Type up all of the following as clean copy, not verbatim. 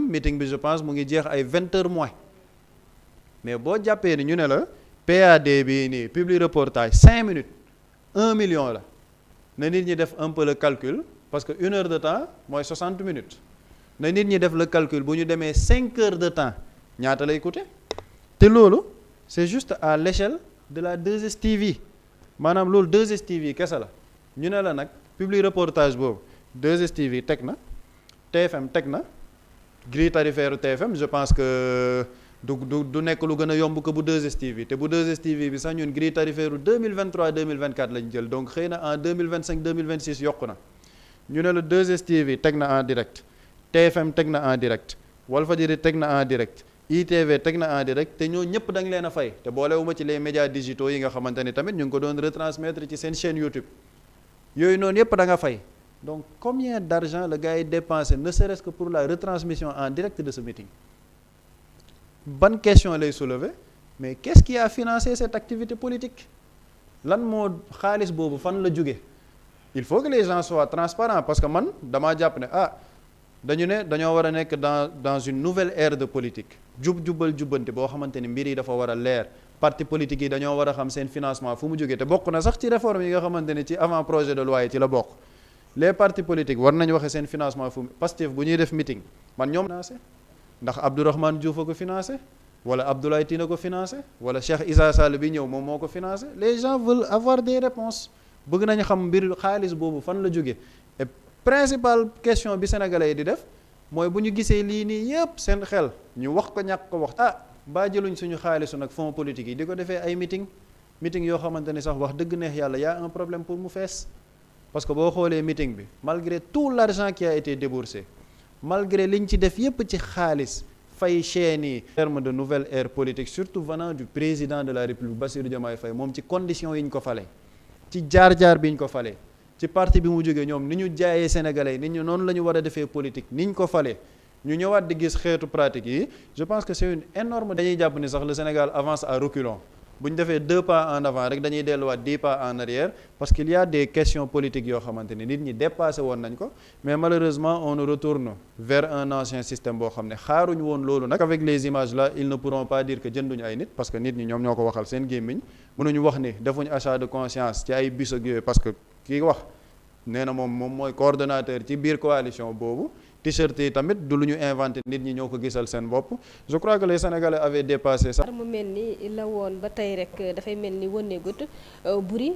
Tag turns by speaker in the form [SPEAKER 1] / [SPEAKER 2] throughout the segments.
[SPEAKER 1] meeting bi je pense mu ngi jeex ay 20h moins mais boo jàppee ni ñu ne la PAD bii nii public reportage 5 minutes 1 million la na nit ñi def un peu le calcul parce que 1 heure de temps mooy 60 minutes na nit ñi def le calcul bu ñu demee 5 heures de temps ñaata lay coûter te loolu c'est juste à l'échelle de la 2STV maanaam loolu 2STV kese la ñu ne la nag public reportage boobu 2STV teg na TFM teg na grille tarifaire TFM je pense que du nekk lu gën a yomb que bu 2STV te bu 2STV bi sax ñun grille tarifaire 2023 2024 lañ jël donc xëy na en 2025 2026 yokku na ñu ne la 2STV teg na en direct TFM teg na en direct Walfadjri teg na en direct ITV teg na en direct te ñoo ñëpp da nga leen a fay te boolewuma ci les médias digitaux yi nga xamante ni tamit ñu ngi ko doon retransmettre ci seen chaîne YouTube yooyu noonu yëpp da nga fay donc combien d'argent le gars yi dépensé ne serait-ce que pour la retransmission en direct de ce meeting ban question lay soulever mais qu'est-ce qui a financé cette activité politique lan moo xaalis boobu fan la jóge il faut que les gens soient transparents parce que man damaa jàpp ne dañoo war a nekk dans une nouvelle ère de politique jubal jubbante boo xamante ni mbir yi dafa war a leer parti politique yi dañoo war a xam seen financement fu mu jógee te bokk na sax ci réforme yi nga xamante ni ci avant projet de loi yi ci la bokk les partis politiques war nañ waxe seen financement fu Pastef bu ñuy def meeting man ñoom financé ndax Abdourahmane Diouf a ko financé wala Abdoulaye Tine a ko financé wala Cheikh Issa Sall bi ñëw moom moo ko financé les gens veulent avoir des réponses bëgg nañu xam mbir xaalis boobu fan la jóge et principale question bi sénégalais yi di def mooy bu ñu gisee lii nii yëpp seen xel ñu wax ko ñàkk ko wax baa jëluñ suñu xaalisu nag fonds politique yi di ko defee ay meeting yoo xamante ni sax wax dëgg neex yàlla y a un problème pour mu fees parce que boo xoolee meeting bi malgré tout l'argent qui a été déboursé malgré liñ ci def yépp ci xaalis fay chaîne yi terme de nouvelle ère politique surtout venant du président de la République Bassirou Diomaye Faye moom ci conditions yi ñu ko fale ci jaar-jaar bi ñu ko fale ci parti bi mu jógee ñoom ni ñu jaayee sénégalais nit ñu noonu la ñu war a defee politique ni ñu ko fale ñu ñëwaat di gis xeetu pratique yi je pense que c'est une énorme dañuy jàpp ni sax le Sénégal avance à reculons bu ñu defee 2 pas en avant rek dañuy delluwaat 10 pas en arrière parce qu'il y a des questions politiques yoo xamante ni nit ñi dépassé woon nañ ko mais malheureusement on retourne vers un ancien système boo xam ne xaaruñu woon loolu nag avec les images là ils ne pourront pas dire que jënduñu ay nit parce que nit ñi ñoom ñoo ko waxal seen gémmiñ mënuñu wax ni defuñu achat de conscience ci ay bus ak yooyu parce que kii wax nee na moom mooy coordonnateur ci biir coalition boobu t-shirt yi tamit du lu ñu inventé nit ñi ñoo ko gisal seen bopp je crois que les Sénégalais avaient dépassé ça.
[SPEAKER 2] mu mel ni la woon ba tey rek dafay mel ni wënneegut buri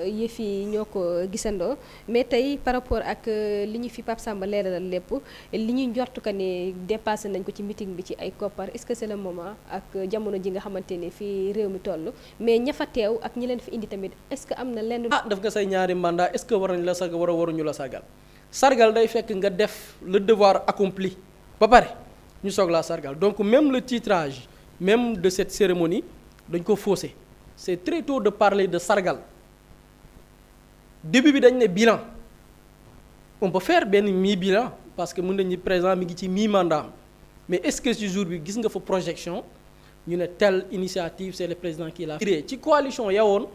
[SPEAKER 2] yëf yi ñoo ko gisandoo mais tey par rapport ak li ñu fi Pape Samba leeralal lépp li ñuy njortu que ni dépassé nañ ko ci meeting bi ci ay koppar est-ce que c'est le moment ak jamono ji nga xamante ni fii réew mi toll mais ña fa teew ak ñi leen fi indi tamit est-ce que am na lenn.
[SPEAKER 3] def nga say ñaari mandat est-ce que war nañ la sag waruñu la sagal. sargal day fekk nga def le devoir accompli ba pare ñu soog laa sargal donc même le titrage même de cette cérémonie dañ ko faussé c'est très tôt de parler de sargal début bi dañ ne bilan on peut faire benn mi-bilan parce que mën nañu présent mi ngi ci mi-mandat mais est-ce que ce jour bi gis nga fa projection ñu ne telle initiative c'est le président qui l'a créé ci coalition yawoon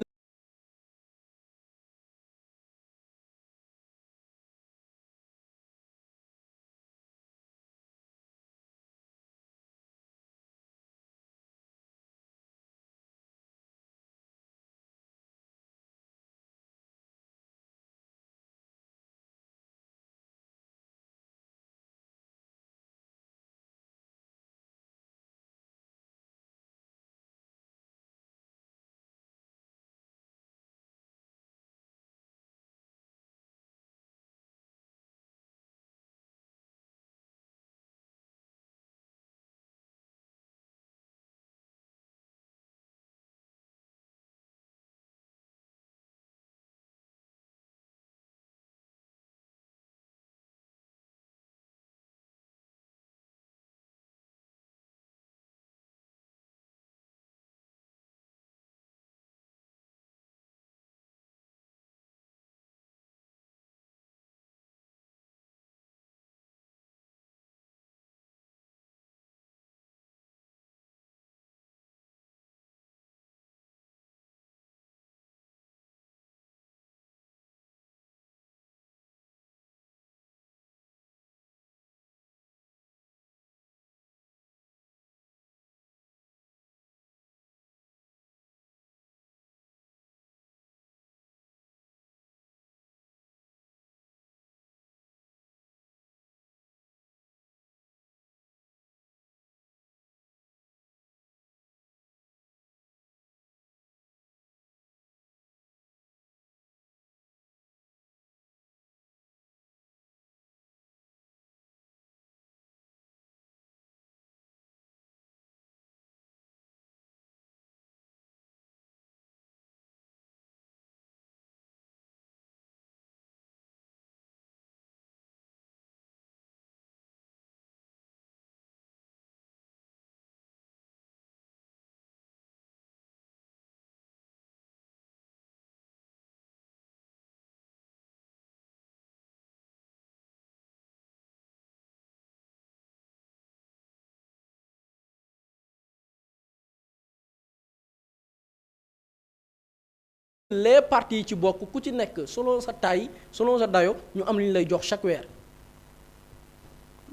[SPEAKER 3] les partis yi ci bokk ku ci nekk selon sa taille selon sa dayo ñu am li ñu lay jox chaque weer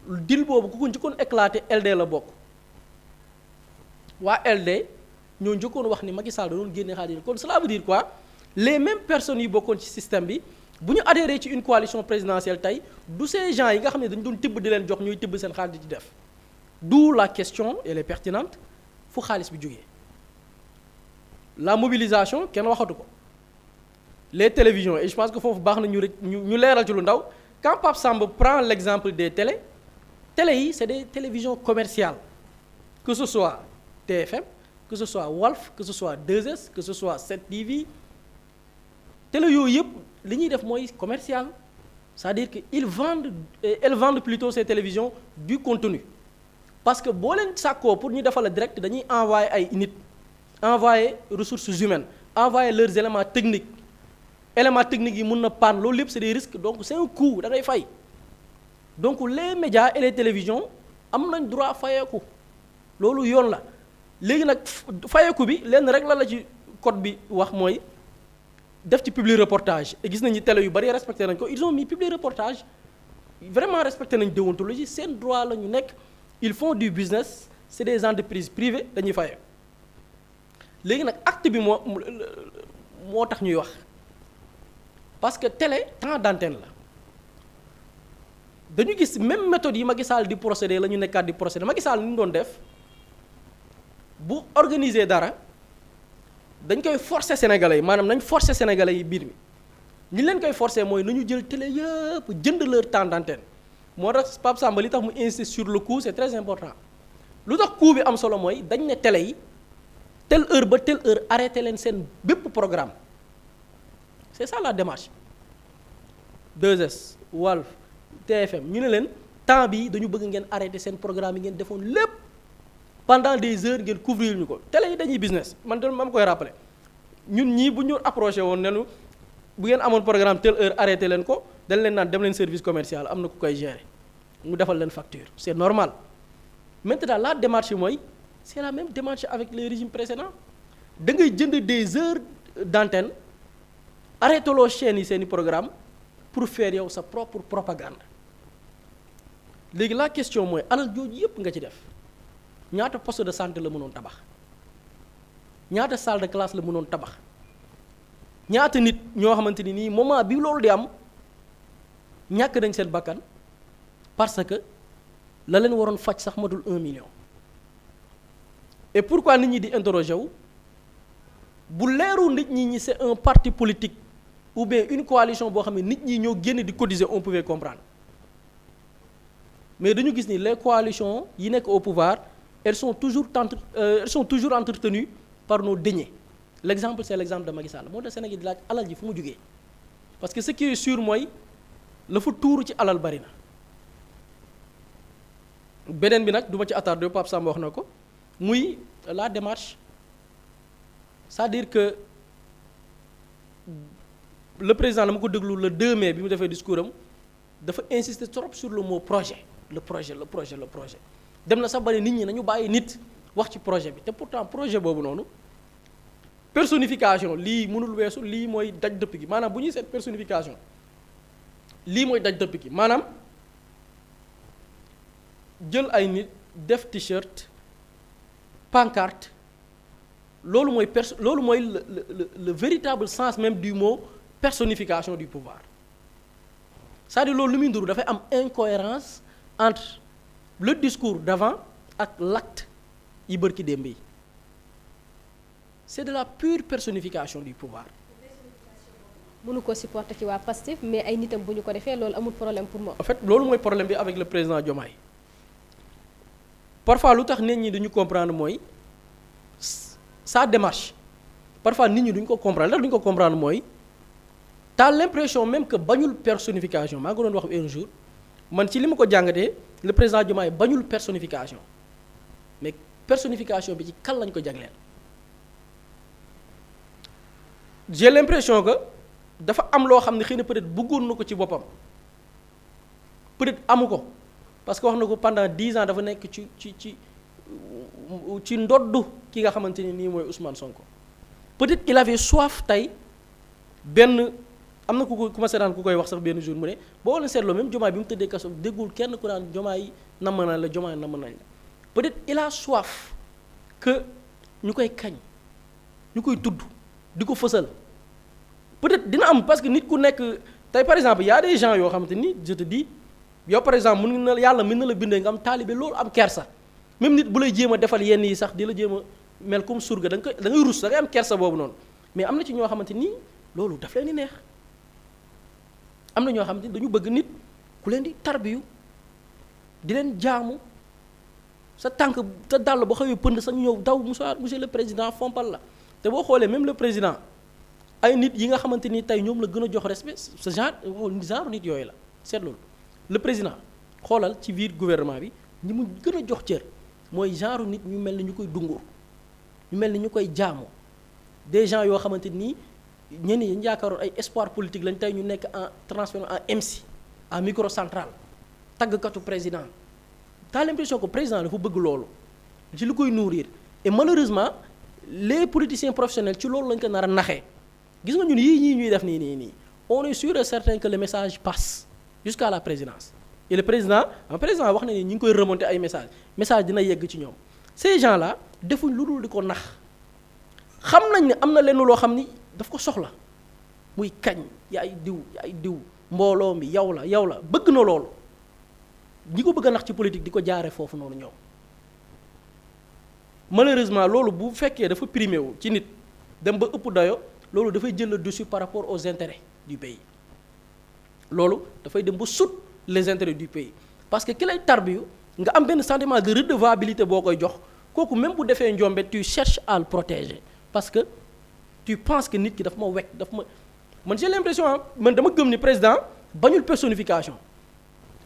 [SPEAKER 3] deal boobu ku ko njëkkoon éclaté LD la bokk waa LD ñoo njëkkoon wax ni Macky Sall da doon génne xaalis kon cela veut dire quoi les mêmes personnes yi bokkoon ci système bi bu ñu adhéré ci une coalition présidentielle tey du ces gens yi nga xam ne dañu doon tibb di leen jox ñuy tibb seen xaalis di def d'où la question elle est pertinente fu xaalis bi jógee la mobilisation kenn waxatu ko les télévisions et je pense que foofu baax na ñu leeral ci lu ndaw quand Pape Samba prend l'exemple des télé yi c'est des télévisions commerciales que ce soit TFM que ce soit Walf que ce soit 2S que ce soit 7TV télé yooyu yëpp li ñuy def mooy commercial c'est-à-dire que elles vendent plutôt ces télévisions du contenu parce que boo leen sàkkoo pour ñu defal la direct dañuy envoyer ay nit envoyer ressources humaines envoyer leurs éléments techniques yi mun na panne loolu lépp c'est des risques donc c'est un coût da ngay fay donc les médias et les télévisions am nañ droit fayeeku loolu yoon la léegi nag fayeeku bi lenn rek la ci code bi wax mooy def ci public reportage et gis nañu télé yu bari respecté nañ ko ils ont mis public reportage vraiment respecté nañ déontologie seen droit la ñu nekk ils font du business c'est des entreprises privées dañuy faye léegi nag acte bi moo tax ñuy wax parce que télé temps d'antenne la dañu gis même méthode yi Macky Sall di procéder la ñu nekkaat di procéder Macky Sall ni mu doon def bu organiser dara dañ koy forcer sénégalais yi maanaam nañ forcer sénégalais yi biir mi ñi leen koy forcer mooy nañu jël télé yëpp jënd leur temps d'antenne moo tax Pape Samba li tax mu insister sur le coût c'est très important lu tax coût bi am solo mooy dañ ne télé yi telle heure ba telle heure arrêté leen seen bépp programme c'est ça la démarche 2S Walf TFM ñu ne leen temps bi dañu bëgg ngeen arrêté seen programme yi ngeen defoon lépp pendant des heures ngeen couvrir ñu ko télé yi dañuy business man de ma koy rappeler ñun ñii bu ñu approché woon ne bu ngeen amoon programme telle heure arrêté leen ko dañ leen naan dem leen service commercial am na ku koy gérer mu defal leen facture c'est normal maintenant la démarche mooy c'est la même démarche avec les régimes précédents da ngay jënd des heures d'antenne arrêté loo chaînes yi seeni programme pour faire yow sa propre propagande léegi la question mooy alal jooju yëpp nga ci def ñaata poste de santé la mënoon tabax ñaata salle de classe la mënoon tabax ñaata nit ñoo xamante ni nii moment bi loolu di am ñàkk nañ seen bakkan parce que la leen waroon faj sax matul 1 million et pourquoi nit ñi di interroger wu bu leeru nit ñi c'est un parti politique ou bien une coalition boo xam ne nit ñi ñoo génn di cotiser on pouvait comprendre mais dañu gis ni les coalitions yi nekk au pouvoir elles sont toujours entretenues par nos deniers l'exemple c'est l'exemple de Macky Sall moo tax Sénégal di laaj alal ji fu mu jógee parce que ce qui est sûr mooy la fa tuuru ci alal bari na beneen bi nag du ma ci attardé Pape Samba wax na ko muy la démarche c'est-à-dire que le président dama ko déglu le 2 mai bi mu defee discours am dafa insister trop sur le mot projet le projet dem na sax bari nit ñi nañu bàyyi nit wax ci projet bi te pourtant projet boobu noonu personnification lii mënul weesu lii mooy daj dëpp gi maanaam bu ñuy seet personnification lii mooy daj dëpp gi maanaam jël ay nit def t-shirt pancarte loolu mooy le véritable sens même du mot personnification du pouvoir c'est-à-dire loolu lu muy nduru dafay am incohérence entre le discours d'avant ak l'acte yi bërki démb yi c'est de la pure personnification du pouvoir.
[SPEAKER 2] mënu ko supporter ci waa Pastef mais ay nitam bu ñu ko defee loolu amul problème pour moi.
[SPEAKER 3] en fait loolu mooy problème bi avec le président Diomaye parfois lu tax nit ñi duñu comprendre mooy sa démarche parfois nit ñi duñu ko comprendre ndax duñu ko comprendre mooy t'as l'impression même que bañul personnification maa ngi doon wax un jour man ci li ma ko jàngatee le président Diomaye bañul personnification mais personnification bi ci kan lañ ko jagleel. j'ai l'impression que dafa am loo xam ne xëy na peut-être bëggoon na ko ci boppam peut-être amu ko parce que wax na ko pendant 10 ans dafa nekk ci ndoddu ki nga xamante ni nii mooy Ousmane Sonko peut-être il avait soif tey benn am na ku ma seetaan ku koy wax sax benn jour mu ne boo leen seetloo même Diomaye bi mu tëddee kaso déggul kenn ku naan Diomaye namm nañ la Diomaye namm nañ la peut-être il a soif que ñu koy kañ ñu koy tudd di ko fësal peut-être dina am parce que nit ku nekk tey par exemple y a des gens yoo xamante ni je te dis yow par exemple mën na yàlla mën na la bindee nga am taalibe loolu am kersa même nit bu lay jéem a defal yenn yi sax di la jéem a mel comme surga da ngay rus da ngay am kersa boobu noonu mais am na ci ñoo xamante ni loolu daf leen di neex am na ñoo xamante ni dañu bëgg nit ku leen di tarbiyu di leen jaamu sa tànk sa dàll ba xawee pënd sa ñëw daw monsieur le président fompal la te boo xoolee même le président ay nit yi nga xamante ni tey ñoom la gën a jox respect ce genre nit yooyu la seet loolu le président xoolal ci biir gouvernement bi ñi mu gën a jox cër mooy genre nit ñu mel ni ñu koy dungur ñu mel ni ñu koy jaamu des gens yoo xamante nii ñenn ñi ñu yaakaaroon ay espoir politique lañ tey ñu nekk en transformé en MC en microcentral tàggkatu président t'as l'impression que président dafa bëgg loolu ci lu koy nourrir et malheureusement les politiciens professionnels ci loolu lañ ko nar a naxee gis nga ñun yii ñuy def nii on est sûr et certain que le message passe jusqu'à la présidence et le président wax na ni ñu ngi koy remonter ay message dina yegg ci ñoom ces gens là defuñ lu dul di ko nax xam nañ ne am na lenn loo xam ni daf ko soxla muy kañ yaay diw mbooloo mi yow la bëgg na loolu ñi ko bëgg a nax ci politique di ko jaare foofu noonu ñoom malheureusement loolu bu fekkee dafa primé wu ci nit dem ba ëpp dayo loolu dafay jël le dessus par rapport aux intérêts du pays loolu dafay dem ba sut les intérêts du pays parce que ki lay tarbiyu nga am benn sentiment de redevabilité boo koy jox kooku même bu defee njombe tu cherches à le protéger parce que tu penses que nit ki daf ma wekk man j'ai l'impression man dama gëm ni président bañul personnification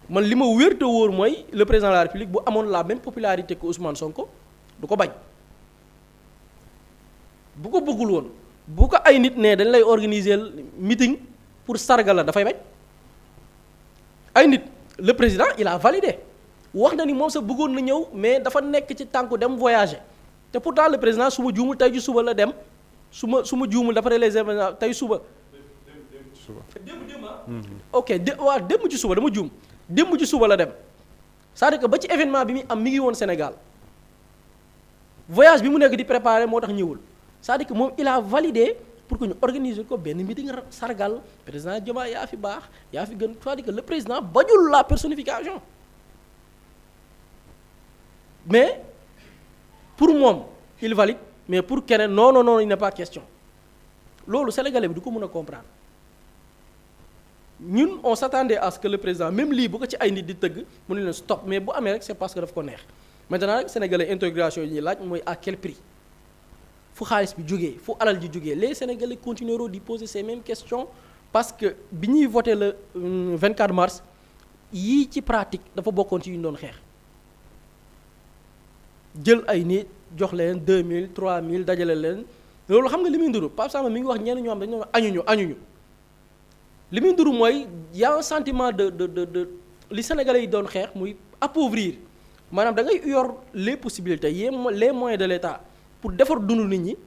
[SPEAKER 3] man li ma wér te wóor mooy le président de la République bu amoon la même popularité que Ousmane Sonko du ko bañ bu ko bëggul woon bu ko ay nit ne dañ lay organiser meeting pour sargal la dafay bañ ay nit le président il a validé wax na ni moom sa bëggoon na ñëw mais dafa nekk ci tànku dem voyager te pourtant le président su ma juumul tey ji suba la dem su ma juumul d'après les événements tey suba. ok démb ci suba dama juum démb ci suba la dem c'est-à-dire que ba ci événement bi muy am mi ngi woon Sénégal voyage bi mu nekk di préparer moo tax ñëwul c'est-à-dire que moom il a validé pour que ñu organiser ko benn meeting sargal président Diomaye yaa fi baax yaa fi gën c'est-à-dire que le président bañul la personnification mais pour moom il valide mais pour keneen non il n'est pas question loolu sénégalais bi du ko mën a comprendre ñun on s'attendait à ce que le président même lii bu ko ci ay nit di tëgg mu ne leen stop mais bu amee rek c'est parce que daf ko neex maintenant rek sénégalais intégration yi ñuy laaj mooy à quel prix fu xaalis bi jógee fu alal ji jógee les sénégalais continueront di poser ces mêmes questions parce que bi ñuy voté le 24 mars yii ci pratique dafa bokkoon ci yu ñu doon xeex jël ay nit jox leen 2000 3000 dajale leen loolu xam nga li muy nduru Pape Samba mi ngi wax ñenn ñoo xam dañu añuñu li muy nduru mooy y a un sentiment de li sénégalais yi doon xeex muy appauvrir maanaam da ngay yor les possibilités les moyens de l'État pour defar dundu nit ñi